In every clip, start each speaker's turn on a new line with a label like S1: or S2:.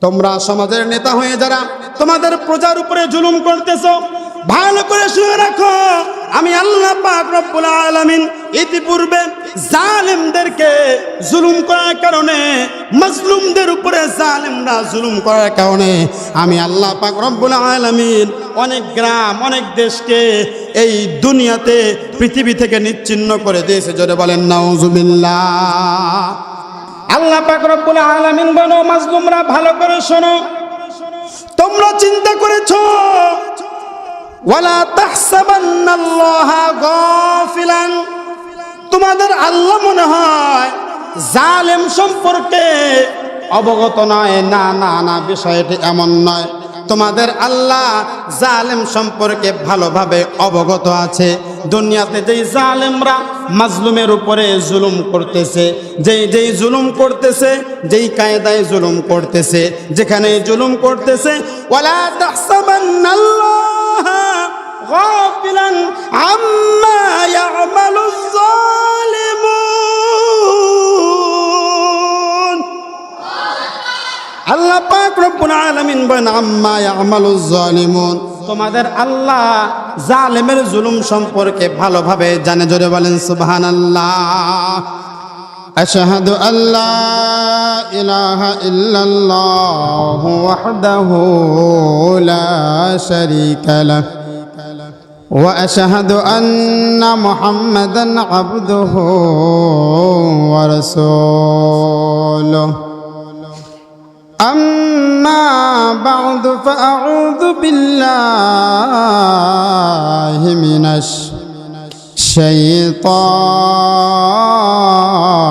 S1: তোমরা সমাজের নেতা হয়ে যারা তোমাদের প্রজার উপরে জুলুম করতেছো, ভালো করে শুনে রাখো, আমি আল্লাহ পাক রব্বুল আলামিন ইতিপূর্বে জালেমদেরকে জুলুম করার কারণে, মাজলুমদের উপরে জালেমরা জুলুম করার কারণে আমি আল্লাহ পাক রব্বুল আলামিন অনেক গ্রাম, অনেক দেশকে এই দুনিয়াতে, পৃথিবী থেকে নিচ্ছিন্ন করে দিয়েছে। জোরে বলেন নাউজুবিল্লাহ। আল্লাহ পাক রব্বুল আলামিন বলো, মাজলুমরা ভালো করে শোনো, তোমরা চিন্তা করেছো ওয়ালা তাহসাবান্নাল্লাহা গাফিলান, তোমাদের আল্লাহ মনে হয় জালেম সম্পর্কে অবগত নয়। না না না, বিষয়টি এমন নয়। তোমাদের আল্লাহ জালেম সম্পর্কে ভালোভাবে অবগত আছে। দুনিয়াতে যেই জালেমরা মাজলুমের উপরে জুলুম করতেছে, যেই জুলুম করতেছে, যেই কায়দায় জুলুম করতেছে, যেখানে জুলুম করতেছে, ওয়ালা তাহসাবান্নাল্লাহা গাফিলান আম্মা ইয়ামালুজ যালিমুন। আল্লাহ পাক রব্বুল আলামিন বলেন, আম্মা ইয়ামালুজ যালিমুন, তোমাদের আল্লাহ জালেমের জুলুম সম্পর্কে ভালোভাবে জানে। জোরে বলেন সুবহানাল্লাহ। আশহাদু আল্লা ইলাহা ইল্লাল্লাহু ওয়াহদাহু লা শারীকা লাহু ওয়া আশহাদু আন্না মুহাম্মাদান আবদুহু ওয়া রাসূলুহু। أما بعد فأعوذ بالله من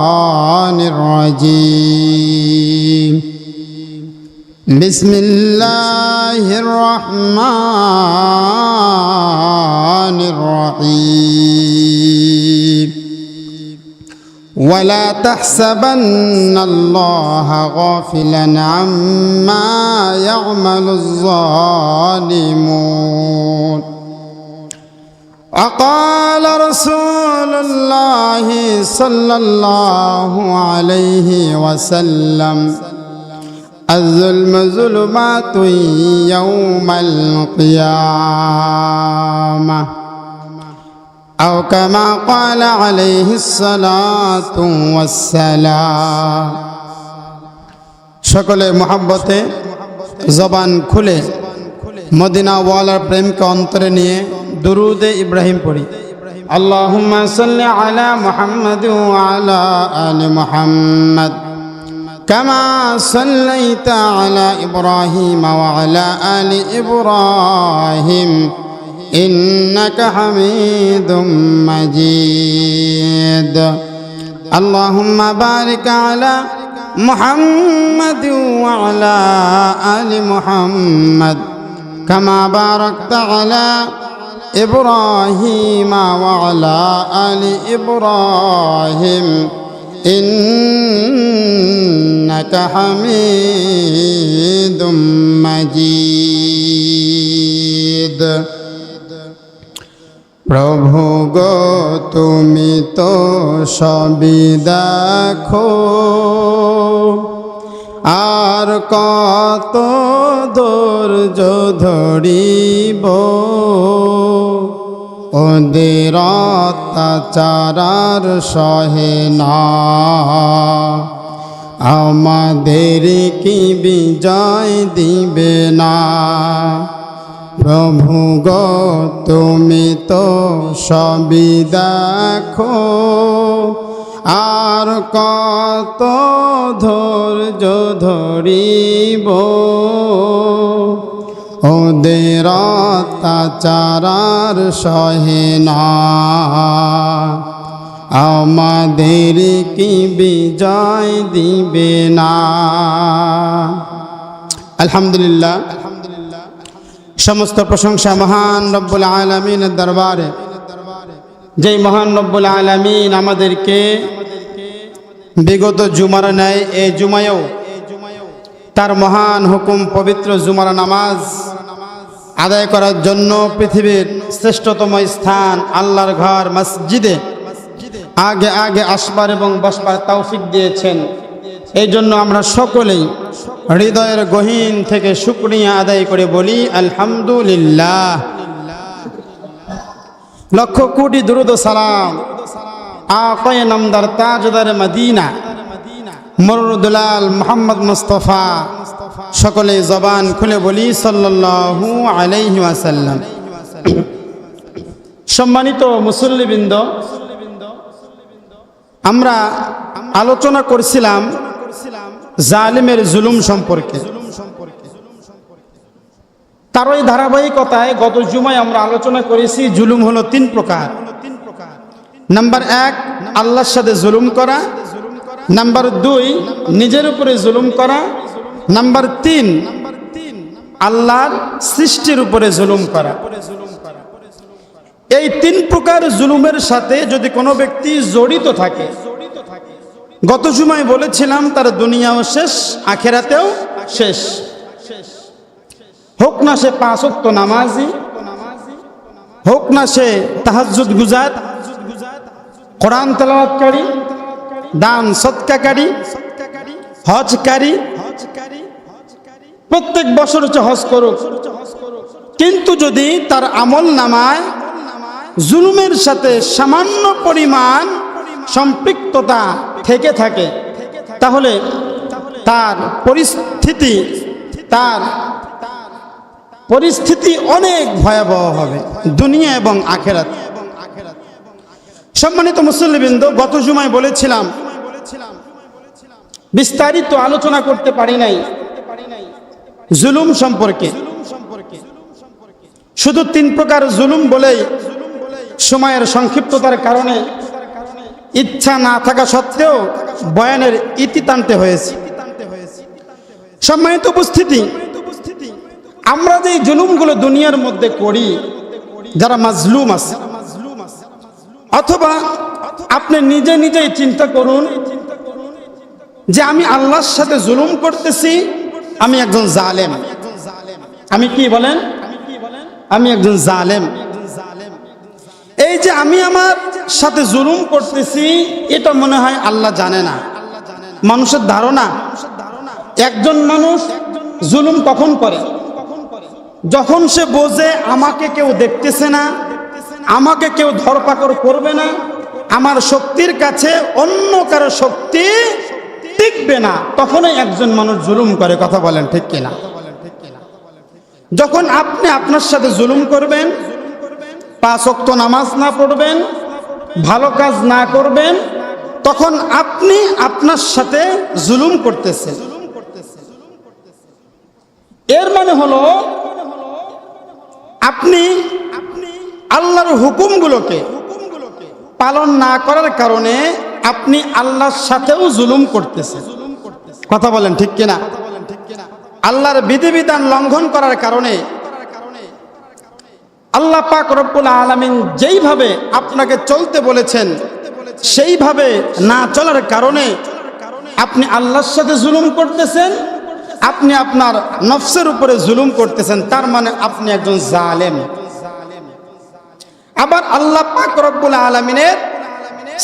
S1: الشيطان الرجيم. بسم الله الرحمن الرحيم. ولا تحسبن الله غافلا عما يعمل الظالمون. وقال رسول الله صلى الله عليه وسلم الظلم ظلمات يوم القيامة أو كما قال عليه الصلاة والسلام. সকলে মোহাব্বতে জবান খুলে মদিনা ওয়ালার প্রেমকে অন্তরে নিয়ে দুরুদে ইব্রাহিম পড়ি। আল্লাহুম্মা সাল্লি আলা মুহাম্মাদ ওয়া আলা আলি মুহাম্মাদ কামা সাল্লাইতা আলা ইব্রাহিম ওয়া আলা আলি ইব্রাহিম إنك حميد مجيد. اللهم بارك على محمد وعلى آل محمد كما باركت على إبراهيم وعلى آل إبراهيم إنك حميد مجيد. প্রভু গো তুমি তো সবই দেখো, আর কত ধৈর্য ধরিব, ওদের অত্যাচার সহে না, আমাদের কি বিজয় দিবে না। প্রভু গো তুমি তো সবই দেখো, আর কত ধৈর্য ধরিব, ওদের অত্যাচার সহে না, আমাদের কি বিজয় দিবে না। আলহামদুলিল্লাহ, সমস্ত প্রশংসা মহান রব্বুল আলামিনের দরবারে, যেই মহান রব্বুল আলামিন আমাদেরকে বিগত জুমার ন্যায় এই জুমায়ও তার মহান হুকুম পবিত্র জুমার নামাজ আদায় করার জন্য পৃথিবীর শ্রেষ্ঠতম স্থান আল্লাহর ঘর মসজিদে আগে আগে আসবার এবং বসবার তৌফিক দিয়েছেন। এই জন্য আমরা সকলেই হৃদয়ের গহীন থেকে শুকরিয়া আদায় করে বলি আলহামদুলিল্লাহ। লক্ষ কোটি দুরুদ ও সালাম আকায়ে নামদার তাজদার মদিনা মরুদুলাল মুহাম্মদ মুস্তাফা, সকলে জবান খুলে বলি সাল্লাল্লাহু আলাইহি ওয়াসাল্লাম। সম্মানিত মুসল্লিবৃন্দ, আমরা আলোচনা করছিলাম জালিমের জুলুম সম্পর্কে। তারই ধারাবাহিকতায় গত জুমায় আমরা আলোচনা করেছি জুলুম হলো 3 প্রকার। নাম্বার 1 আল্লাহর সাথে জুলুম করা, নাম্বার 2 নিজের উপরে জুলুম করা, নাম্বার 3 আল্লাহর সৃষ্টির উপরে জুলুম করা। এই 3 প্রকার জুলুমের সাথে যদি কোনো ব্যক্তি জড়িত থাকে, গত জুমায় বলেছিলাম তার দুনিয়াও শেষ, আখেরাতেও শেষ। হোক না সে 5 ওয়াক্ত নামাজি, হোক না সে তাহাজ্জুদ গুজার, কোরআন তেলাওয়াতকারী, দান সদকাকারী, হজকারী, প্রত্যেক বছর হচ্ছে হজ করুক, কিন্তু যদি তার আমল নামায় জুলুমের সাথে সামান্য পরিমাণ সম্পৃক্ততা থেকে থাকে, তাহলে তার পরিস্থিতি অনেক ভয়াবহ হবে দুনিয়া এবং আখেরাত। সম্মানিত মুসল্লিবৃন্দ, গত জুমায় বলেছিলাম, বিস্তারিত আলোচনা করতে পারি নাই জুলুম সম্পর্কে। শুধু 3 প্রকার জুলুম বলেই সময়ের সংক্ষিপ্ততার কারণে, ইচ্ছা না থাকা সত্ত্বেও বয়ানের ইতি টানতে হয়েছে। সম্মানিত উপস্থিতি, আমরা যে জুলুমগুলো দুনিয়ার মধ্যে করি, যারা মাজলুম আছে, অথবা আপনি নিজে নিজেই চিন্তা করুন যে আমি আল্লাহর সাথে জুলুম করতেছি, আমি একজন জালেম। আমি কি বলেন? আমি একজন জালেম। এই যে আমি আমার সাথে জুলুম করতেছি, এটা মনে হয় আল্লাহ জানে না। মানুষের ধারণা একজন মানুষ জুলুম কখন করে? যখন সে বোঝে আমাকে কেউ দেখতেছে না, আমাকে কেউ ধরপাকড় করবে না, আমার শক্তির কাছে অন্য কারো শক্তি টিকবে না, তখনই একজন মানুষ জুলুম করে। কথা বলেন ঠিক কিনা? যখন আপনি আপনার সাথে জুলুম করবেন, 5 ওয়াক্ত নামাজ না পড়বেন, ভালো কাজ না করবেন, তখন আপনি আপনার সাথে জুলুম করতেছেন। এর মানে হলো আপনি আল্লাহর হুকুমগুলোকে পালন না করার কারণে আপনি আল্লাহর সাথেও জুলুম করতেছেন। কথা বলেন ঠিক কিনা? আল্লাহর বিধিবিধান লঙ্ঘন করার কারণে আল্লাহ পাক রব্বুল আলামিন যেইভাবে আপনাকে চলতে বলেছেন সেইভাবে না চলার কারণে আপনি আল্লাহর সাথে জুলুম করতেছেন, আপনি আপনার নফসের উপরে জুলুম করতেছেন। তার মানে আপনি একজন জালেম। আবার আল্লাহ পাক রব্বুল আলামিনের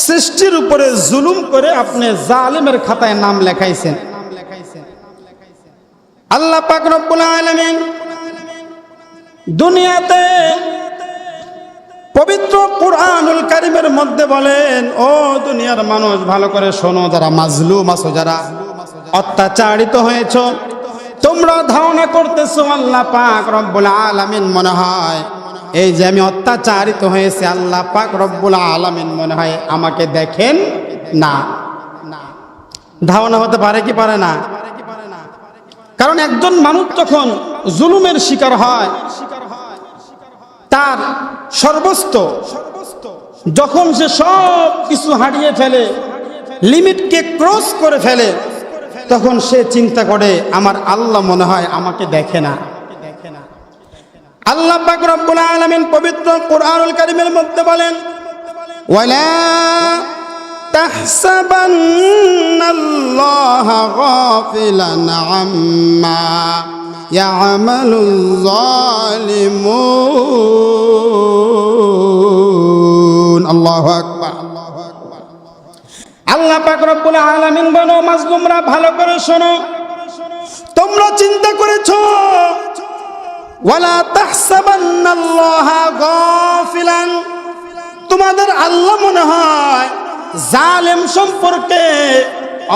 S1: সৃষ্টির উপরে জুলুম করে আপনি জালেমের খাতায় নাম লেখাইছেন। আল্লাহ পাক রব্বুল আলামিন দুনিয়াতে পবিত্র কুরআনুল কারীমের মধ্যে বলেন, ও দুনিয়ার মানুষ ভালো করে শোনো, যারা মাজলুম আছো, যারা অত্যাচারিত হয়েছো, তোমরা ধারণা করতেছো আল্লাহ পাক রব্বুল আলামিন মনে হয় এই যে আমি অত্যাচারিত হয়েছে, আল্লাহ পাক রব্বুল আলামিন মনে হয় আমাকে দেখেন না। ধারণা হতে পারে কি পারে না? কারণ একজন মানুষ যখন জুলুমের শিকার হয়, তার সর্বস্ব যখন সে সব কিছু হারিয়ে ফেলে, লিমিটকে ক্রস করে ফেলে, তখন সে চিন্তা করে আমার আল্লাহ মনে হয় আমাকে দেখে না। আল্লাহ পাক রব্বুল আলামিন পবিত্র কুরআনুল কারীমের মধ্যে বলেন, ওয়ালা তাহসাবান্নাল্লাহা গাফিলান আম্মা ইয়ামালুল যালিমুন। আল্লাহু আকবার। আল্লাহ পাক রব্বুল আলামিন বলো মাজলুমরা ভালো করে শোনো, তোমরা চিন্তা করেছো ওয়ালা তাহসাবান্নাল্লাহা গাফিলান, তোমাদের আল্লাহ মনে হয় জালেম সম্পর্কে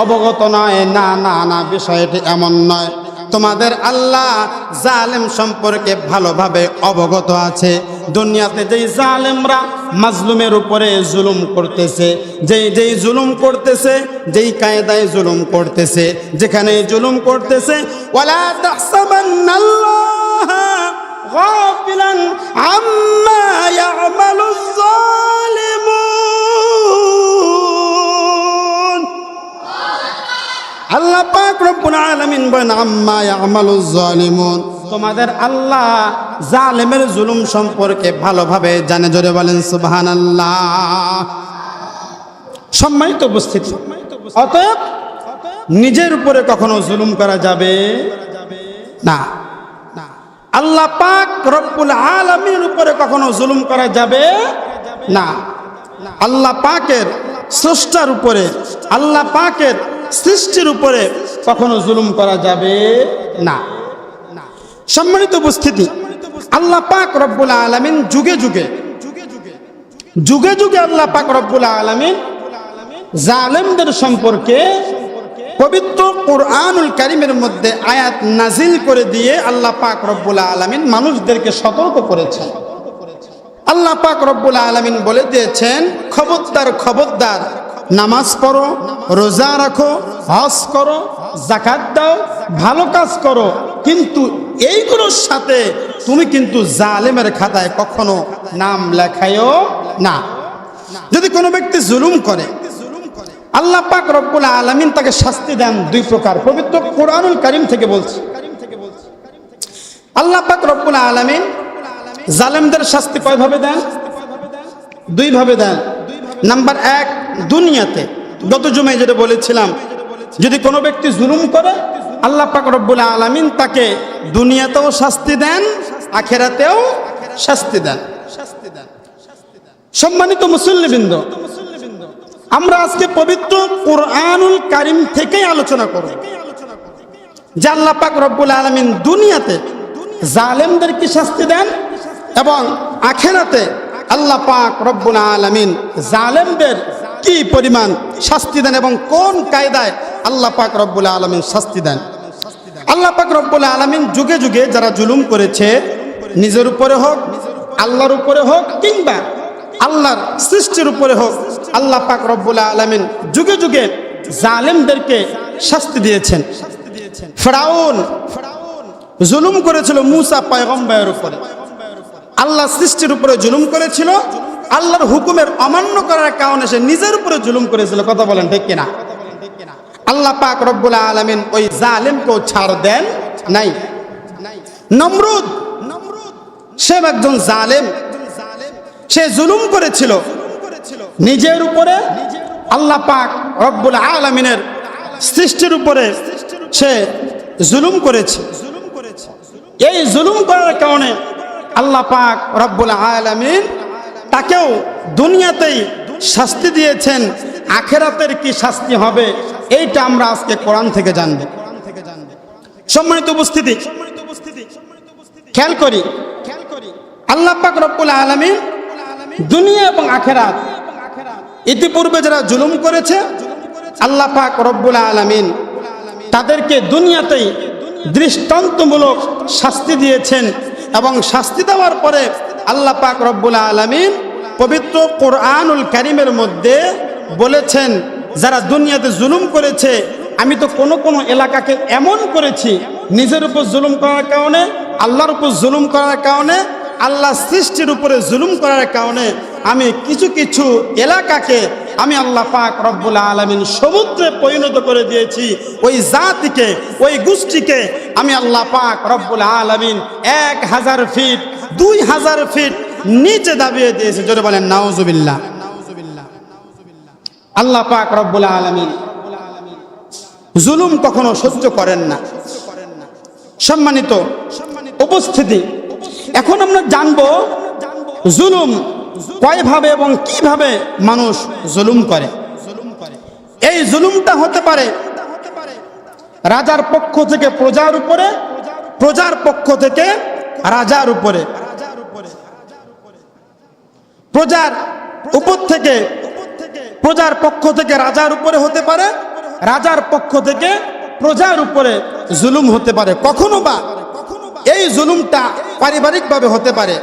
S1: অবগত নয়। না না না, বিষয়টি এমন নয়। তোমাদের আল্লাহ জালেম সম্পর্কে ভালোভাবে অবগত আছে। দুনিয়াতে যেই জালেমরা মাজলুমের উপরে জুলুম করতেছে, যেই জুলুম করতেছে, যেই কায়দায় জুলুম করতেছে, যেখানে জুলুম করতেছে, ওয়ালা তাহসাবান্নাল্লাহা গাফিলান আম্মা ইয়ামালুজ জালিমুন। আল্লাহ পাক রব্বুল আলামিন বলেন আম্মা ইয়ামালুজ জালিমুন, তোমাদের আল্লাহ জালেমের জুলুম সম্পর্কে ভালোভাবে জানে। জোরে বলেন সুবহানাল্লাহ। সম্মানিত উপস্থিতি, অতএব নিজের উপরে কখনো জুলুম করা যাবে না। আল্লাহ পাক রব্বুল আলামিনের উপরে কখনো জুলুম করা যাবে না। আল্লাহ পাকের স্রষ্টার উপরে, আল্লাহ পাকের সৃষ্টির উপরে কখনো জুলুম করা যাবে না। সম্মানিত উপস্থিতি, আল্লাহ পাক রব্বুল আলামিন যুগে যুগে আল্লাহ পাক রব্বুল আলামিন জালেমদের সম্পর্কে পবিত্র কুরআনুল কারীমের মধ্যে আয়াত নাজিল করে দিয়ে আল্লাহ পাক রব্বুল আলামিন মানুষদেরকে সতর্ক করেছেন। আল্লাহ পাক রব্বুল আলামিন বলে দিয়েছেন, খবরদার খবরদার, নামাজ পড়ো, রোজা রাখো, হজ করো, যাকাত দাও, ভালো কাজ করো, কিন্তু এইগুলোর সাথে তুমি কিন্তু জালেমের খাতায় কখনো নাম লেখায়ও না। যদি কোনো ব্যক্তি জুলুম করে, আল্লাহ পাক রব্বুল আলামিন তাকে শাস্তি দেন দুই প্রকার। পবিত্র কুরআনুল কারীম থেকে বলছি, আল্লাহ পাক রব্বুল আলামিন জালেমদের শাস্তি কয়ভাবে দেন? দুই ভাবে দেন। নাম্বার এক, দুনিয়াতে। গত জুমায় যেটা বলেছিলাম, যদি কোনো ব্যক্তি জুলুম করে আল্লাহ পাক রব্বুল আলামিন তাকে দুনিয়াতেও শাস্তি দেন, আখিরাতেও শাস্তি দেন। সম্মানিত মুসল্লিবৃন্দ, আমরা আজকে পবিত্র কুরআনুল কারীম থেকেই আলোচনা করব যে আল্লাহ পাক রব্বুল আলামিন দুনিয়াতে জালেমদেরকে শাস্তি দেন এবং আখিরাতে আল্লাহ পাক রব্বুল আলামিন জালেমদের কি পরিমাণ শাস্তি দেন এবং কোন কায়দায় আল্লাহ পাক রব্বুল আলামিন শাস্তি দেন। আল্লাহ পাক রব্বুল আলামিন যুগে যুগে যারা জুলুম করেছে, নিজের উপরে হোক, আল্লাহর উপরে হোক, কিংবা আল্লাহর সৃষ্টির উপরে হোক, আল্লাহ পাক রব্বুল আলামিন যুগে যুগে জালেমদেরকে শাস্তি দিয়েছেন। ফিরআউন জুলুম করেছিল মুসা পয়গম্বরের উপরে, আল্লাহ সৃষ্টির উপরে জুলুম করেছিল, আল্লাহর হুকুমের অমান্য করার কারণে সে নিজের উপরে জুলুম করেছিল। কথা বলেন ঠিক কিনা? আল্লাহ পাক রব্বুল আলামিন ওই জালেমকেও ছাড় দেন নাই। নমরুদ, সে একজন জালেম, সে জুলুম করেছিল নিজের উপরে, আল্লাহ পাক রব্বুল আলামিনের সৃষ্টির উপরে সে জুলুম করেছে। এই জুলুম করার কারণে আল্লাহ পাক রব্বুল আলামিন তাকেও দুনিয়াতেই শাস্তি দিয়েছেন। আখিরাতের কি শাস্তি হবে এইটা আমরা আজকে কোরআন থেকে জানব। সম্মানিত উপস্থিতি, খেয়াল করি, আল্লাহ পাক রব্বুল আলামিন দুনিয়া এবং আখিরাত ইতিপূর্বে যারা জুলুম করেছে, আল্লাহ পাক রব্বুল আলামিন তাদেরকে দুনিয়াতেই দৃষ্টান্তমূলক শাস্তি দিয়েছেন এবং শাস্তি দেওয়ার পরে আল্লাহ পাক রব্বুল আলামিন পবিত্র কুরআনুল কারীমের মধ্যে বলেছেন, যারা দুনিয়াতে জুলুম করেছে, আমি তো কোনো এলাকাকে এমন করেছি নিজের উপর জুলুম করার কারণে, আল্লাহর উপর জুলুম করার কারণে, আল্লাহ সৃষ্টির উপরে জুলুম করার কারণে আমি কিছু কিছু এলাকাকে আমি আল্লাহ পাক রব্বুল আলামিন সমুদ্রে পরিণত করে দিয়েছি। ওই জাতিকে, ওই গোষ্ঠীকে আমি আল্লাহ পাক রব্বুল আলামিন 1000 ফিট 2000 ফিট নিচে দাবিয়ে দিয়েছি। জোরে বলেন নাউজুবিল্লাহ। আল্লাহ পাক রব্বুল আলামিন জুলুম কখনো সহ্য করেন না। সম্মানিত উপস্থিতি, এখন আমরা জানবো জুলুম কয়ভাবে এবং কিভাবে মানুষ জুলুম করে। এই জুলুমটা হতে পারে রাজার পক্ষ থেকে প্রজার উপরে, প্রজার পক্ষ থেকে রাজার উপরে, প্রজার উপর থেকে, প্রজার পক্ষ থেকে রাজার উপরে হতে পারে, রাজার পক্ষ থেকে প্রজার উপরে জুলুম হতে পারে। কখনো বা এই জুলুমটা পারিবারিকভাবে হতে পারে।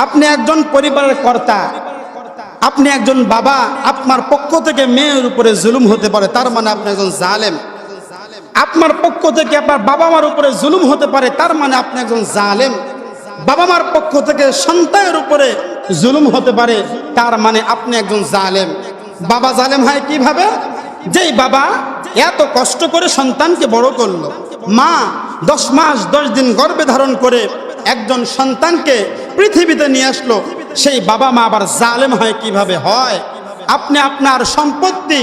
S1: আপনি একজন পরিবারের কর্তা, আপনি একজন বাবা, আপনার পক্ষ থেকে মেয়ের উপরে জুলুম হতে পারে, তার মানে আপনি একজন জালেম। আপনার পক্ষ থেকে আপনার বাবা মার উপরে জুলুম হতে পারে, তার মানে আপনি একজন জালেম। বাবা মার পক্ষ থেকে সন্তানের উপরে জুলুম হতে পারে, তার মানে আপনি একজন জালেম। বাবা জালেম হয় কিভাবে? যেই বাবা এত কষ্ট করে সন্তানকে বড় করলো, মা 10 মাস 10 দিন গর্ভে ধারণ করে একজন সন্তানকে পৃথিবীতে নিয়ে আসলো, সেই বাবা মা আবার জালেম হয় কিভাবে হয়? আপনি আপনার সম্পত্তি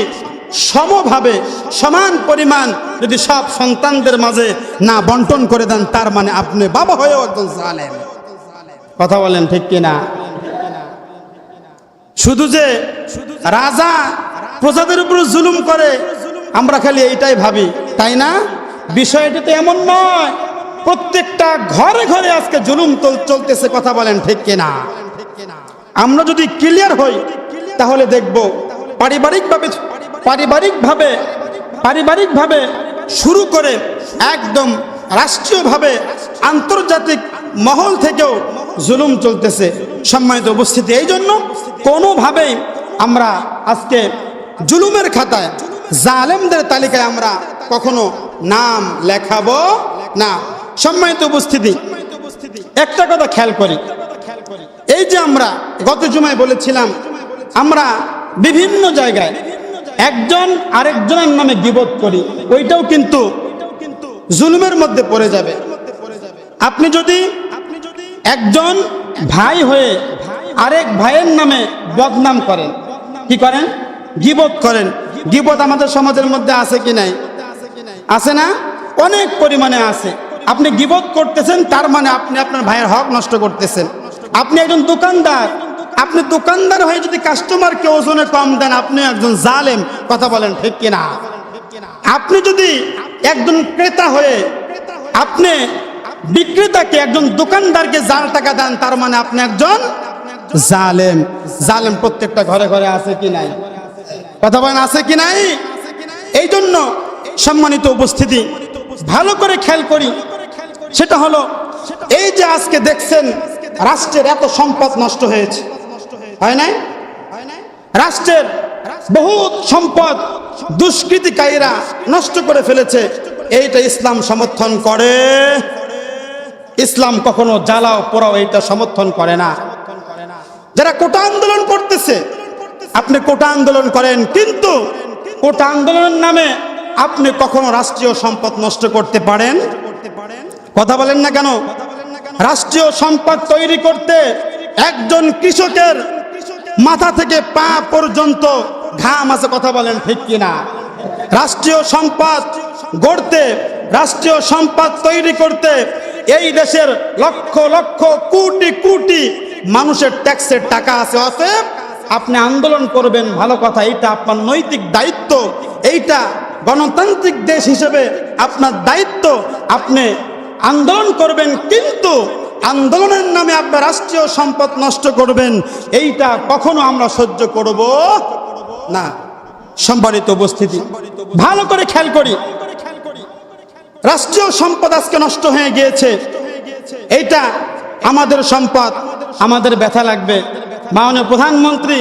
S1: সমভাবে সমান পরিমাণ যদি সব সন্তানদের মাঝে না বন্টন করে দেন, তার মানে আপনি বাবা হয়েও একজন জালেম। কথা বলেন ঠিক কিনা? শুধু যে রাজা প্রজাদের উপর জুলুম করে আমরা খালি এইটাই ভাবি, তাই না? বিষয়টা তো এমন নয়। প্রত্যেকটা ঘরে ঘরে আজকে জুলুম চলতেছে। কথা বলেন ঠিক কিনা? আমরা যদি ক্লিয়ার হই তাহলে দেখব পারিবারিকভাবে শুরু করে একদম রাষ্ট্রীয়ভাবে আন্তর্জাতিক মহল থেকেও জুলুম চলতেছে। সম্মানিত উপস্থিতি, এই জন্য কোনোভাবেই আমরা আজকে জুলুমের খাতায়, জালেমদের তালিকায় আমরা কখনো নাম লেখাবো না। সম্মানিত উপস্থিতি, একটা কথা খেয়াল করি, এই যে আমরা গত জুমায় বলেছিলাম, আমরা বিভিন্ন জায়গায় একজন আরেকজনের নামে গীবত করি, ওইটাও কিন্তু জুলুমের মধ্যে পড়ে যাবে। আপনি যদি একজন ভাই হয়ে আরেক ভাইয়ের নামে বদনাম করেন, কি করেন? গীবত করেন। গীবত আমাদের সমাজের মধ্যে আছে কি নাই? আছে না? অনেক পরিমাণে আছে। আপনি গীবত করতেছেন, তার মানে আপনি আপনার ভাইয়ের হক নষ্ট করতেছেন। আপনি একজন দোকানদার, আপনি দোকানদার হয়ে যদি কাস্টমারকে ওজনে কম দেন, আপনি একজন জালেম। কথা বলেন ঠিক কিনা? আপনি যদি একজন ক্রেতা হয়ে আপনি বিক্রেতাকে, একজন দোকানদারকে জাল টাকা দেন, তার মানে আপনি একজন জালেম। জালেম প্রত্যেকটা ঘরে ঘরে আছে কি নাই? কথা বলেন আছে কি নাই? এই জন্য সম্মানিত উপস্থিতি, ভালো করে খেয়াল করি, সেটা হলো এই যে আজকে দেখছেন রাষ্ট্রের এত সম্পদ নষ্ট হয়েছে, হয় নাই? রাষ্ট্রের বহুত সম্পদ দুষ্কৃতিকারীরা নষ্ট করে ফেলেছে। এইটা ইসলাম সমর্থন করে? ইসলাম কখনো জ্বালাও পোড়াও এইটা সমর্থন করে না। যারা কোটা আন্দোলন করতেছে, আপনি কোটা আন্দোলন করেন, কিন্তু কোটা আন্দোলনের নামে আপনি কখনো রাষ্ট্রীয় সম্পদ নষ্ট করতে পারেন? কথা বলেন না কেন? রাষ্ট্রীয় সম্পদ তৈরি করতে একজন কৃষকের মাথা থেকে পা পর্যন্ত ঘাম আছে। কথা বলেন ঠিক কিনা? রাষ্ট্রীয় সম্পদ গড়তে, রাষ্ট্রীয় সম্পদ তৈরি করতে এই দেশের লক্ষ লক্ষ কোটি কোটি মানুষের ট্যাক্সের টাকা আছে। অতএব আপনি আন্দোলন করবেন, ভালো কথা, এইটা আপনার নৈতিক দায়িত্ব, এইটা গণতান্ত্রিক দেশ হিসেবে আপনার দায়িত্ব, আপনি আন্দোলন করবেন। কিন্তু আন্দোলনের নামে আপনার রাষ্ট্রীয় সম্পদ নষ্ট করবেন, এইটা কখনো আমরা সহ্য করব না। সম্মানিত উপস্থিতি, ভালো করে খেয়াল করি, রাষ্ট্রীয় সম্পদ আজকে নষ্ট হয়ে গিয়েছে। এইটা আমাদের সম্পদ, আমাদের ব্যথা লাগবে। মাননীয় প্রধানমন্ত্রী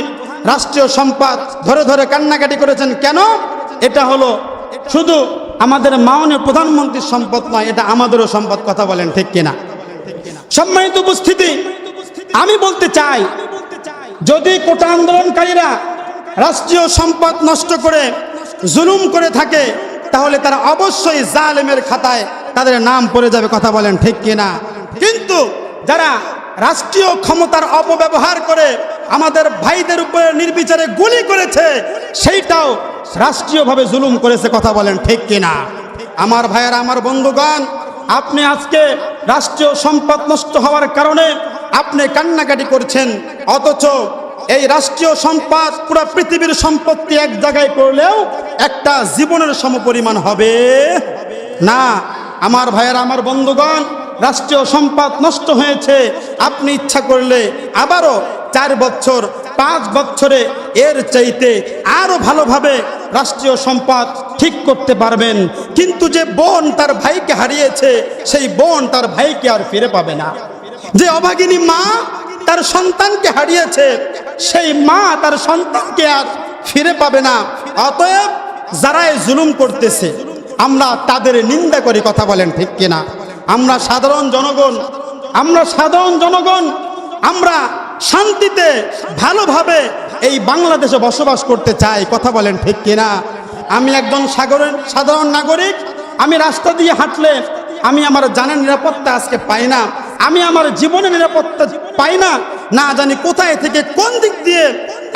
S1: রাষ্ট্রীয় সম্পদ ধরে ধরে কান্নাকাটি করেছেন। কেন? এটা হলো শুধু আমাদের মাননীয় প্রধানমন্ত্রীর সম্পদ নয়, এটা আমাদেরও সম্পদ। কথা বলেন ঠিক কিনা? সম্মানিত উপস্থিতি, আমি বলতে চাই, যদি কোটা আন্দোলনকারীরা রাষ্ট্রীয় সম্পদ নষ্ট করে জুলুম করে থাকে, তাহলে তারা অবশ্যই জালেমের খাতায় তাদের নাম পড়ে যাবে। কথা বলেন ঠিক কিনা? কিন্তু যারা রাষ্ট্রীয় ক্ষমতার অপব্যবহার করে আমাদের ভাইদের উপরে নির্বিচারে গুলি করেছে, সেইটাও রাষ্ট্রীয়ভাবে জুলুম করেছে। কথা বলেন ঠিক কিনা? আমার ভাইয়েরা, আমার বন্ধুগণ, আপনি আজকে রাষ্ট্রীয় সম্পদ নষ্ট হওয়ার কারণে আপনি কান্নাকাটি করছেন, অথচ এই রাষ্ট্রীয় সম্পদ পুরো পৃথিবীর সম্পত্তি এক জায়গায় করলেও একটা জীবনের সমপরিমাণ হবে না। আমার ভাইয়েরা, আমার বন্ধুগণ, রাষ্ট্রীয় সম্পদ নষ্ট হয়েছে, আপনি ইচ্ছা করলে আবারও 4 বছর 5 বছরে এর চাইতে আরো ভালোভাবে রাষ্ট্রীয় সম্পদ ঠিক করতে পারবেন। কিন্তু যে বোন তার ভাইকে হারিয়েছে, সেই বোন তার ভাইকে আর ফিরে পাবে না। যে অভাগিনী মা তার সন্তানকে হারিয়েছে, সেই মা তার সন্তানকে আর ফিরে পাবে না। অতএব যারা এই জুলুম করতেছে, আমরা তাদের নিন্দা করি, কথা বলেন ঠিক কিনা? আমরা সাধারণ জনগণ আমরা শান্তিতে ভালোভাবে এই বাংলাদেশে বসবাস করতে চাই, কথা বলেন ঠিক কিনা? আমি একজন সাধারণ নাগরিক, আমি রাস্তা দিয়ে হাঁটলে আমি আমার জানের নিরাপত্তা আজকে পাই না, আমি আমার জীবনের নিরাপত্তা পাই না। না জানি কোথায় থেকে কোন দিক দিয়ে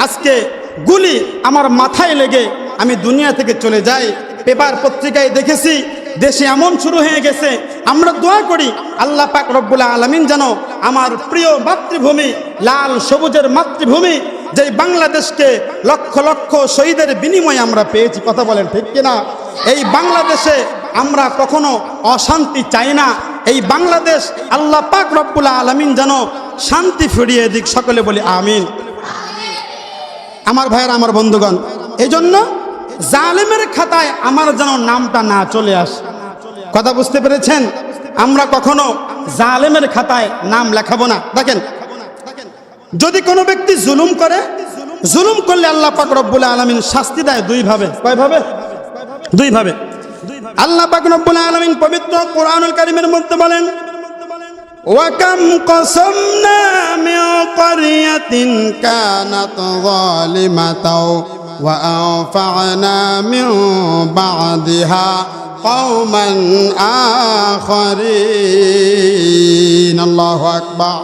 S1: আজকে গুলি আমার মাথায় লেগে আমি দুনিয়া থেকে চলে যাই। পেপার পত্রিকায় দেখেছি দেশে এমন শুরু হয়ে গেছে। আমরা দোয়া করি আল্লাহ পাক রব্বুল আলামিন যেন আমার প্রিয় মাতৃভূমি, লাল সবুজের মাতৃভূমি, যে বাংলাদেশকে লক্ষ লক্ষ শহীদের বিনিময়ে আমরা পেয়েছি, কথা বলেন ঠিক কিনা? এই বাংলাদেশে আমরা কখনো অশান্তি চাই না। এই বাংলাদেশ আল্লাহ পাক রব্বুল আলামিন যেন শান্তি ফিরিয়ে দিক, সকলে বলি আমিন। আমার ভাইয়েরা, আমার বন্ধুগণ, এই জন্য জালেমের খাতায় আমার যেন নামটা না চলে আসে, কথা বুঝতে পেরেছেন? আমরা কখনো জালেমের খাতায় নাম লেখাবো না। দেখেন, যদি কোনো ব্যক্তি জুলুম করলে আল্লাহ পাক রব্বুল আলামিন শাস্তি দেয় 2 ভাবে। কয় ভাবে? 2 ভাবে। আল্লাহ পাক রব্বুল আলামিন পবিত্র কোরআনুল কারীমের মধ্যে বলেন, ওয়াকাম কসমনা মিন ক্বরিয়াতিন কানাত যালিমাতাও ওয়া আনফা'না মিন বা'দিহা কওমান আখারিন। আল্লাহু আকবার।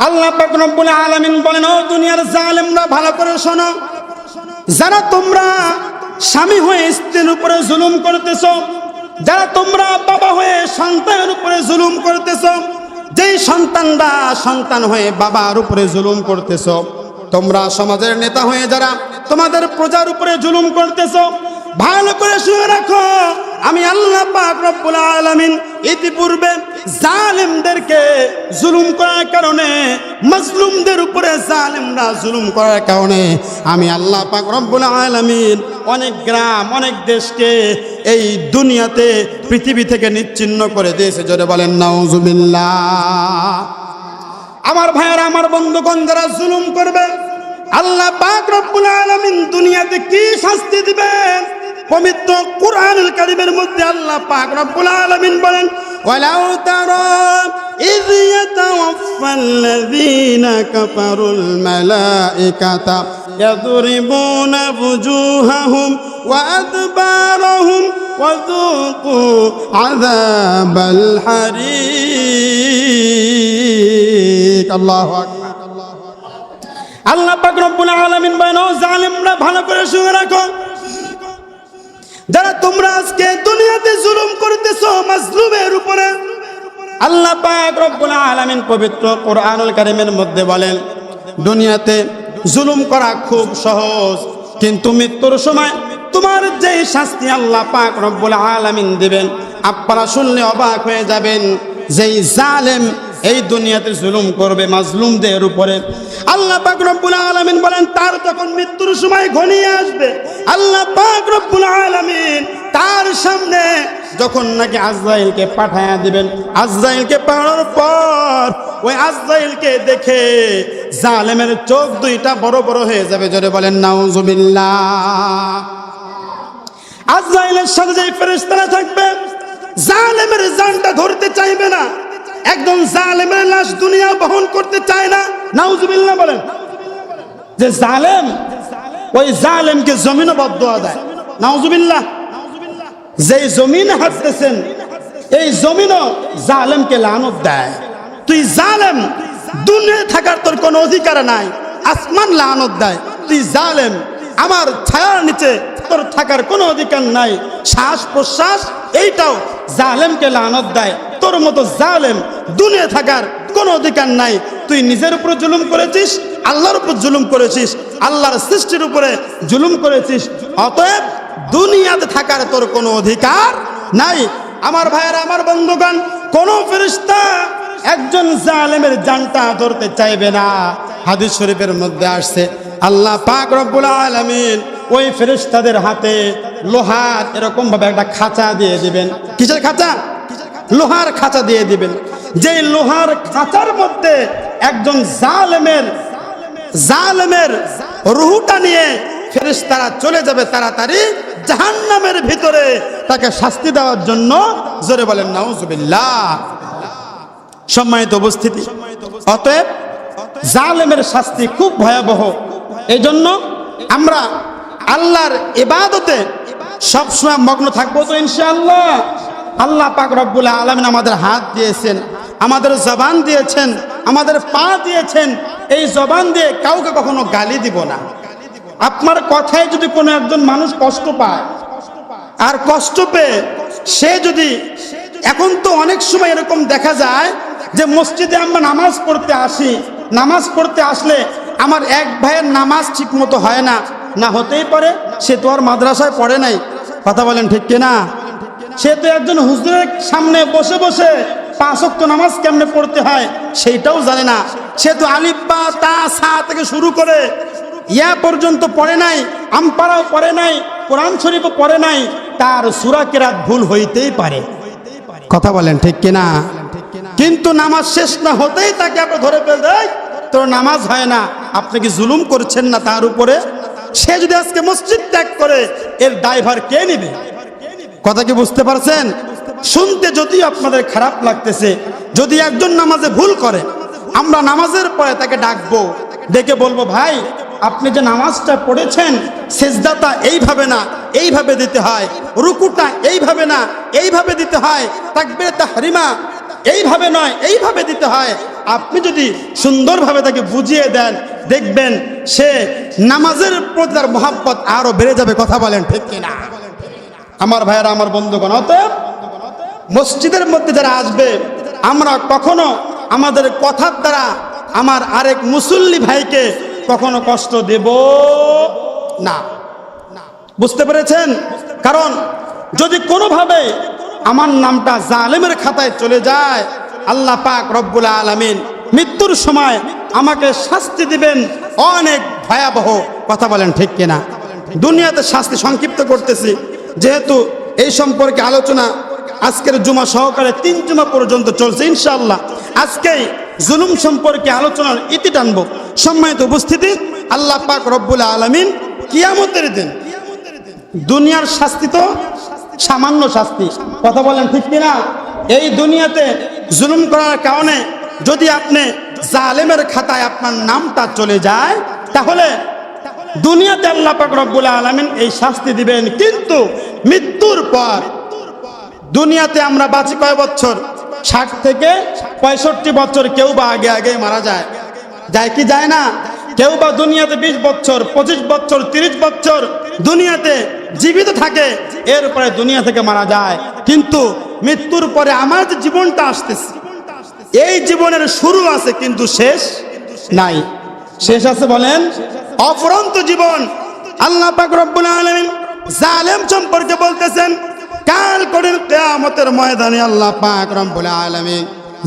S1: আল্লাহ পাক রব্বুল আলামিন বলেন, ও দুনিয়ার জালেমরা, ভালো করে শোনো, যারা তোমরা স্বামী হয়ে স্ত্রীর উপরে জুলুম করতেছো, যারা তোমরা বাবা হয়ে সন্তানের উপরে জুলুম করতেছো, যেই সন্তানরা সন্তান হয়ে বাবার উপরে জুলুম করতেছো, তোমরা সমাজের নেতা হয়ে যারা তোমাদের প্রজার উপরে জুলুম করতেছো, ভালো করে শুনে রাখো, আমি আল্লাহ পাক রব্বুল আলামিন ইতিপূর্বে জালেমদেরকে জুলুম করার কারণে, মাজলুমদের উপরে জালেমরা জুলুম করার কারণে আমি আল্লাহ পাক রব্বুল আলামিন অনেক গ্রাম, অনেক দেশকে এই দুনিয়াতে, পৃথিবী থেকে নিচ্ছিন্ন করে দিয়েছে। জোরে বলেন নাউজুবিল্লাহ। আমার ভাইয়েরা, আমার বন্ধুগণ, যারা জুলুম করবে আল্লাহ পাক রব্বুল আলামিন দুনিয়াতে কি শাস্তি দিবেন? পবিত্র কোরআনুল কারীমের মধ্যে আল্লাহ পাক রব্বুল আলামিন বলেন, ওয়ালাউ তারা ইয ইয়াতাওয়াফফাল্লাযীনা কাফারুল মালাইকাতা ইয়াদরিবুনা বুজুহাহুম ওয়া আদবারহুম ওয়া যুকু আযাবাল হারিক। আল্লাহু আকবার। আল্লাহ পাক রব্বুল আলামিন বলেন, ও জালেমরা, ভালো করে শুনে রাখো, যারা তোমরা আজকে দুনিয়াতে জুলুম করতেছো মাজলুমের উপরে, আল্লাহ পাক রব্বুল আলামিন পবিত্র কোরআনুল কারীমের মধ্যে বলেন, দুনিয়াতে জুলুম করা খুব সহজ, কিন্তু মৃত্যুর সময় তোমার যেই শাস্তি আল্লাহ পাক রব্বুল আলামিন দিবেন, আপনারা শুনলে অবাক হয়ে যাবেন। যেই জালেম এই দুনিয়াতে জুলুম করবে মাজলুমদের উপরে, আল্লাহ পাক রব্বুল আলামিন বলেন, তার যখন মৃত্যুর সময় ঘনিয়ে আসবে, আল্লাহ পাক রব্বুল আলামিন তার সামনে যখন নাকি আজরাইলকে পাঠায়া দিবেন, আজরাইলকে পাঠানোর পর ওই আজরাইলকে দেখে জালেমের চোখ 2টা বড় বড় হয়ে যাবে। জোরে বলেন নাউজুবিল্লাহ। আজরাইলের সাথে যে ফেরেশতারা থাকবে, জালেমের জানটা ধরতে চাইবে না। একজন জালেমের লাশ দুনিয়া বহন করতে চায় না। নাউজুবিল্লাহ বলেন। যে জালেম, ওই জালেমকে জমিনও বদদুয়া দেয়। নাউজুবিল্লাহ। যেই জমিনে হাঁটতেছেন, এই জমিনও জালেমকে লানত দেয়। তুই জালেম, দুনিয়ায় থাকার তোর কোনো অধিকার নাই। আসমান লানত দেয়, তুই জালেম, আমার ছায়ার নিচে তোর থাকার কোনো অধিকার নাই। শ্বাস প্রশ্বাস এইটাও জালেমকে লানত দেয়। তোর মতো জালেম দুনিয়া থাকার কোনো অধিকার নাই। তুই নিজের উপর জুলুম করেছিস, আল্লাহর উপর জুলুম করেছিস, আল্লাহর সৃষ্টির উপরে জুলুম করেছিস, অতএব দুনিয়াতে থাকার তোর কোনো অধিকার নাই। আমার ভাইয়েরা, আমার বন্ধুগণ, কোন ফেরেশতা একজন জালেমের জানটা ধরতে চাইবে না। হাদিস শরীফের মধ্যে আসছে, আল্লাহ পাক রব্বুল আলামিন ওই ফেরেশতাদের হাতে লোহার এরকম ভাবে একটা খাঁচা দিয়ে দিবেন। কিসের খাঁচা? লোহার খাঁচা দিয়ে দিবেন। যে লোহার খাঁচার মধ্যে একজন জালেমের রুহটা নিয়ে ফেরেশতারা চলে যাবে তাড়াতাড়ি জাহান্নামের ভিতরে তাকে শাস্তি দেওয়ার জন্য। জোরে বলেন নাউজুবিল্লাহ। সম্মানিত উপস্থিতি, অতএব জালেমের শাস্তি খুব ভয়াবহ। এই জন্য আমরা আল্লাহর ইবাদতে সবসময় মগ্ন থাকবো তো ইনশাআল্লাহ। আল্লাহ পাক রব্বুল আলামিন আমাদের হাত দিয়েছেন, আমাদের জবান দিয়েছেন, আমাদের পা দিয়েছেন। এই জবান দিয়ে কাউকে কখনো গালি দিব না। আপনার কথায় যদি কোনো একজন মানুষ কষ্ট পায়, আর কষ্ট পেয়ে সে যদি, এখন তো অনেক সময় এরকম দেখা যায় যে মসজিদে আমরা নামাজ পড়তে আসি, নামাজ পড়তে আসলে আমার এক ভাইয়ের নামাজ ঠিক মতো হয় না, না হতেই পারে সে তো আর মাদ্রাসায় পড়ে নাই। কথা বলেন ঠিক কিনা? সে তো একজন হুজুরের সামনে বসে বসে 5 ওয়াক্ত নামাজ কেমনে পড়তে হয় সেইটাও জানে না। সে তো আলিফ বা তা সা থেকে শুরু করে ইয়া পর্যন্ত পড়ে নাই, আমপারাও পড়ে নাই, কোরআন শরীফও পড়ে নাই। তার সূরা কিরাত ভুল হইতেই পারে। কথা বলেন ঠিক কিনা? কিন্তু নামাজ শেষ না হতেই তাকে আপনি ধরে ফেলতে, তোর নামাজ হয় না। আপনি কি জুলুম করছেন না তার উপরে? সে যদি আজকে মসজিদ ত্যাগ করে, এর দায়ভার কে নেবে? কথা কি বুঝতে পারছেন? শুনতে যদিও আপনাদের খারাপ লাগতেছে, যদি একজন নামাজে ভুল করে, আমরা নামাজের পরে তাকে ডাকবো, ডেকে বলবো, ভাই আপনি যে নামাজটা পড়েছেন সেজদাটা এইভাবে না এইভাবে দিতে হয়, রুকুটা এইভাবে না এইভাবে দিতে হয়, তাকবীরে তাহরিমা এইভাবে নয় এইভাবে দিতে হয়। আপনি যদি সুন্দরভাবে তাকে বুঝিয়ে দেন, দেখবেন সে নামাজের প্রতি তার মহব্বত আরো বেড়ে যাবে। কথা বলেন ঠিক কিনা? আমার ভাইয়েরা, আমার বন্ধুগণ, অতএব মসজিদের মধ্যে যারা আসবে, আমরা কখনো আমাদের কথার দ্বারা আমার আরেক মুসল্লি ভাইকে কখনো কষ্ট দেব না। বুঝতে পেরেছেন? কারণ যদি কোনোভাবে আমার নামটা জালেমের খাতায় চলে যায়, আল্লাহ পাক রব্বুল আলামিন মৃত্যুর সময় আমাকে শাস্তি দিবেন অনেক ভয়াবহ। কথা বলেন ঠিক কিনা? দুনিয়াতে শাস্তি সংক্ষিপ্ত করতেছি, যেহেতু এই সম্পর্কে আলোচনা আজকের জুমা সহকারে 3 জুমা পর্যন্ত চলছে। ইনশাআল্লাহ আজকেই জুলুম সম্পর্কে আলোচনার ইতি টানবো। সম্মানিত উপস্থিতি, আল্লাহ পাক রব্বুল আলামিন কিয়ামতের দিন, দুনিয়ার শাস্তি তো সামান্য শাস্তি। কথা বলেন ঠিক কিনা? এই দুনিয়াতে জুলুম করার কারণে যদি আপনি জালেমের খাতায় আপনার নামটা চলে যায়, তাহলে দুনিয়াতে আল্লাহ পাক রব্বুল আলামিন এই শাস্তি দিবেন। কিন্তু মৃত্যুর পর দুনিয়াতে আমরা বাঁচি কয় বছর? 60 থেকে 65 বছর। কেউ বা আগে আগে মারা যায়, যায় কি যায় না? কেউ বা দুনিয়াতে 20 বছর, 25 বছর, 30 বছর দুনিয়াতে জীবিত থাকে, এরপরে দুনিয়া থেকে মারা যায়। কিন্তু মৃত্যুর পরে আমার যে জীবনটা আসতেছে, এই জীবনের শুরু আছে কিন্তু শেষ নাই। শেষ আছে বলেন? অফুরন্ত জীবন। আল্লাহ পাক রব্বুল আলামিন জালেম সম্পর্কে বলতেছেন, কাল কঠিন কিয়ামতের ময়দানে আল্লাহ পাক রব্বুল আলামিন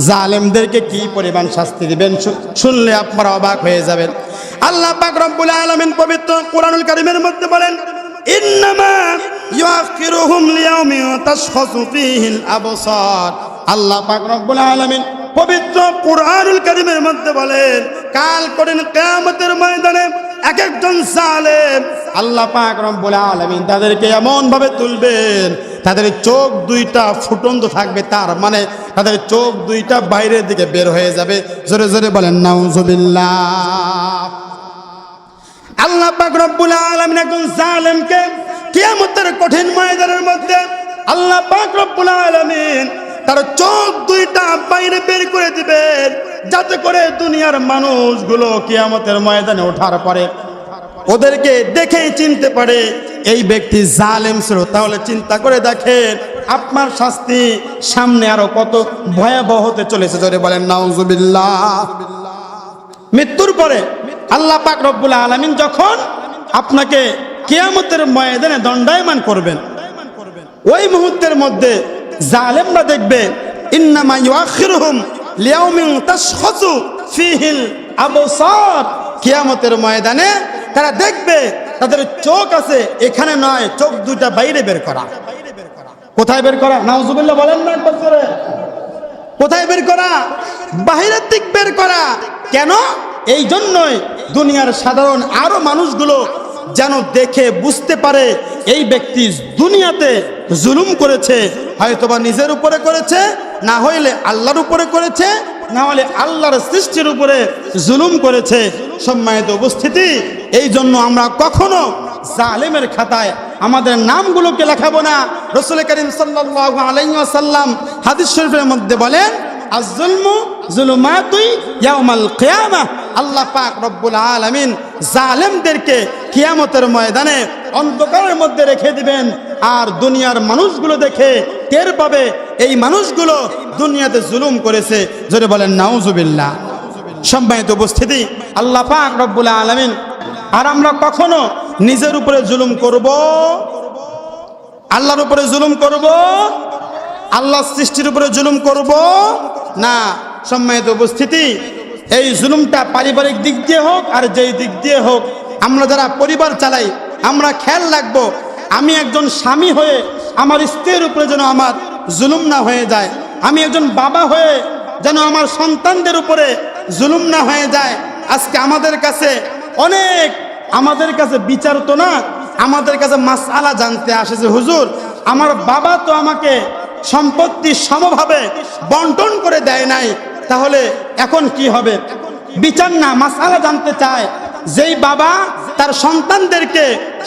S1: জালেমদেরকে কি পরিমাণ শাস্তি দিবেন শুনলে আপনারা অবাক হয়ে যাবেন। আল্লাহ পাক রব্বুল আলামিন পবিত্র কোরআনুল কারীমের মধ্যে বলেন, ইন্নামা ইউআখিরুহুম লিয়াউমিন তাশখাসু ফীহিল আবসার। আল্লাহ পাক রব্বুল আলামিন পবিত্র কোরআনুল কারীমের মধ্যে বলেন, কাল কঠিন কিয়ামতের ময়দানে এক একজন জালেম আল্লাহ পাক রব্বুল আলামিন তাদেরকে এমন ভাবে তুলবেন, তাদের চোখ 2টা ফুটন্ত থাকবে, তার মানে তাদের চোখ 2টা বাইরের দিকে বের হয়ে যাবে। জোরে জোরে বলেন নাউজুবিল্লাহ। আল্লাহ পাক রব্বুল আলামিন একজন জালেমকে কিয়ামতের কঠিন ময়দানের মধ্যে আল্লাহ পাক রব্বুল আলামিন তার চোখ 2টা বাইরে বের করে দিবেন, যাতে করে দুনিয়ার মানুষগুলো কিয়ামতের ময়দানে ওঠার পরে ওদেরকে দেখেই চিনতে পারে এই ব্যক্তি জালেম ছিল। তাহলে চিন্তা করে দেখেন আপনার শাস্তি সামনে আরো কত ভয়াবহ হতে চলেছে। জোরে বলেন নাউজুবিল্লাহ। মৃত্যুর পরে আল্লাহ পাক রব্বুল আলামিন যখন আপনাকে কিয়ামতের ময়দানে দণ্ডায়মান করবেন, ওই মুহূর্তের মধ্যে জালেমরা দেখবে ইন্নামা ইউআখিরুহুম লিয়াউমিন তাশখাসু ফীহিল আবসার। কিয়ামতের ময়দানে তারা দেখবে তাদের চোখ আছে এখানে নয়, চোখ দুইটা বাইরে বের করা। কোথায় বের করা? নাউজুবিল্লাহ বলেন না একবার করে। কোথায় বের করা? বাহিরের দিক বের করা। কেন? এই জন্যই দুনিয়ার সাধারণ আরো মানুষগুলো যেন দেখে বুঝতে পারে এই ব্যক্তি দুনিয়াতে জুলুম করেছে, হয়তোবা নিজের উপরে করেছে, না হইলে আল্লাহর উপরে করেছে, না হলে আল্লাহর সৃষ্টির উপরে জুলুম করেছে। সম্মানিত উপস্থিতি, এই জন্য আমরা কখনো জালেমের খাতায় আমাদের নামগুলোকে লেখাবো না। রাসূল করিম সাল্লাল্লাহু আলাইহি ওয়াসাল্লাম হাদিস শরীফের মধ্যে বলেন, আয-যুলমু যুলুমাতুই ইয়াউমাল কিয়ামাহ। আল্লাহ পাক রব্বুল আলামিন জালেমদেরকে কিয়ামতের ময়দানে অন্ধকারের মধ্যে রেখে দিবেন, আর দুনিয়ার মানুষগুলো দেখে টের পাবে এই মানুষগুলো দুনিয়াতে জুলুম করেছে। জোরে বলেন নাউজুবিল্লাহ। সম্মানিত উপস্থিতি, আল্লাহ পাক রব্বুল আলামিন, আর আমরা কখনো নিজের উপরে জুলুম করব, আল্লাহর উপরে জুলুম করব, আল্লাহর সৃষ্টির উপরে জুলুম করব না। সম্মানিত উপস্থিতি, এই জুলুমটা পারিবারিক দিক দিয়ে হোক আর যেই দিক দিয়ে হোক, আমরা যারা পরিবার চালাই আমরা খেয়াল রাখবো আমি একজন স্বামী হয়ে আমার স্ত্রীর উপরে যেন আমার জুলুম না হয়ে যায়, আমি একজন বাবা হয়ে যেন আমার সন্তানদের উপরে জুলুম না হয়ে যায়। আজকে আমাদের কাছে অনেক, আমাদের কাছে বিচার তো না, আমাদের কাছে মাসআলা জানতে আসে যে হুজুর আমার বাবা তো আমাকে সম্পত্তি সমভাবে বন্টন করে দেয় নাই, তাহলে এখন কি হবে? বিচার না, মাসআলা জানতে চায়। যেই বাবা তার সন্তানদেরকে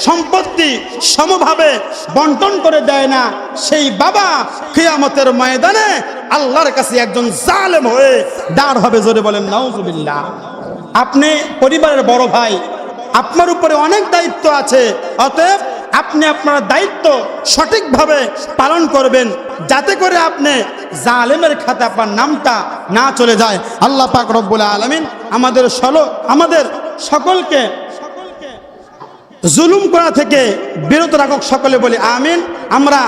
S1: সম্পত্তি সমভাবে বন্টন করে দেয় না, সেই বাবা কিয়ামতের ময়দানে আল্লাহর কাছে একজন জালেম হয়ে দাঁড় হবে। জোরে বলেন নাউজুবিল্লাহ। আপনি পরিবারের বড় ভাই, আপনার উপরে অনেক দায়িত্ব আছে, অতএব আপনি আপনার দায়িত্ব সঠিকভাবে পালন করবেন, যাতে করে আপনি জালেমের খাতে আপনার নামটা না চলে যায়। আল্লাহ পাক রব্বুল আলামিন আমাদের সকলকে জুলুম করা থেকে বিরত রাখুক, সকলে বলি আমিন। আমরা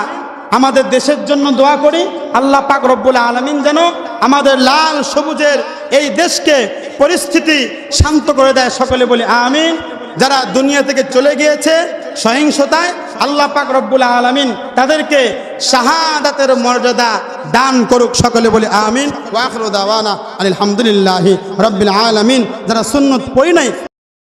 S1: আমাদের দেশের জন্য দোয়া করি, আল্লাহ পাক রব্বুল আলামিন যেন আমাদের লাল সবুজের এই দেশকে পরিস্থিতি শান্ত করে দেয়, সকলে বলি আমিন। যারা দুনিয়া থেকে চলে গিয়েছে সহিংসতায়, আল্লাহ পাক রব্বুল আলামিন তাদেরকে শাহাদাতের মর্যাদা দান করুক, সকলে বলি আমিন। ওয়া আখিরু দাওয়ানা আলহামদুলিল্লাহি রাব্বিল আলামিন। যারা সুন্নত পড়ি নাই